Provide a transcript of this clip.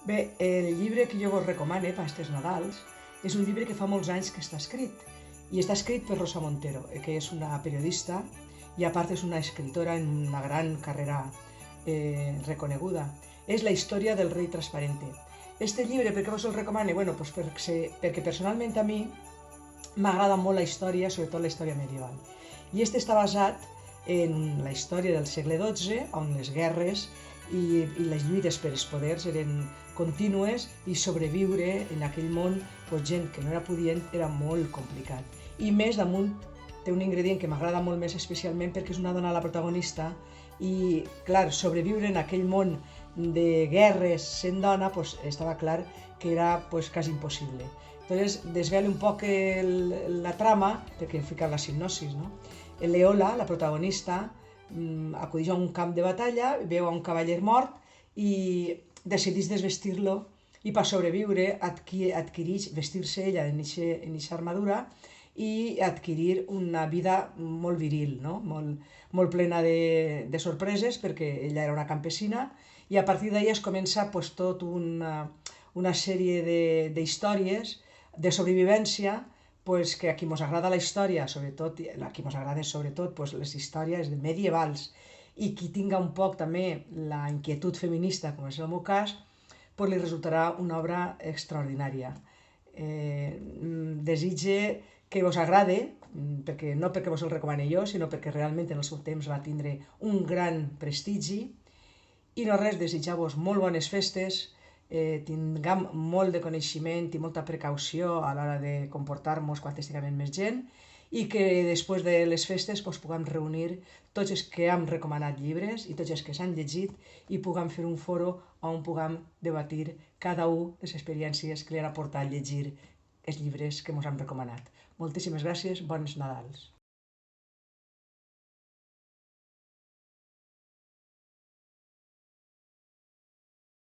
Bé, el llibre que jo vos recomane per aquests Nadals és un llibre que fa molts anys que està escrit. I està escrit per Rosa Montero, que és una periodista i a part és una escritora en una gran carrera reconeguda. És la història del rei transparente. Este llibre, per què vos el recomane? Bueno, pues perquè personalment a mi m'agrada molt la història, sobretot la història medieval. I este està basat en la història del segle XII, on les guerres i les lluites per els poders eren contínues i sobreviure en aquell món, doncs, gent que no era pudient, era molt complicat. I més damunt té un ingredient que m'agrada molt més especialment perquè és una dona la protagonista i, clar, sobreviure en aquell món de guerres sent dona, pues, estava clar que era pues, quasi impossible. Entonces, desvele un poc la trama, perquè he ficat la sinopsis, no? Leola, la protagonista, acudeix a un camp de batalla, veu a un cavaller mort i decideix desvestir-lo i per sobreviure adquireix vestir-se ella en aquesta armadura i adquirir una vida molt viril, no? molt plena de sorpreses perquè ella era una campesina i a partir d'ahir es comença pues, tot una sèrie d'històries de sobrevivència pues, que a qui ens agrada la història, sobretot, a qui ens agrada sobretot pues, les històries medievals i qui tinga un poc també la inquietud feminista, com és el meu cas, pues, li resultarà una obra extraordinària. Desitge que vos agrade, perquè, no perquè vos el recomane jo, sinó perquè realment en el seu temps va tindre un gran prestigi. I no res, desitjar-vos molt bones festes, tinguem molt de coneixement i molta precaució a l'hora de comportar-nos quan estiguem més gent i que després de les festes doncs, puguem reunir tots els que hem recomanat llibres i tots els que s'han llegit i puguem fer un foro on puguem debatir cada un les experiències que li han aportat llegir els llibres que ens han recomanat. Moltíssimes gràcies, bons Nadals.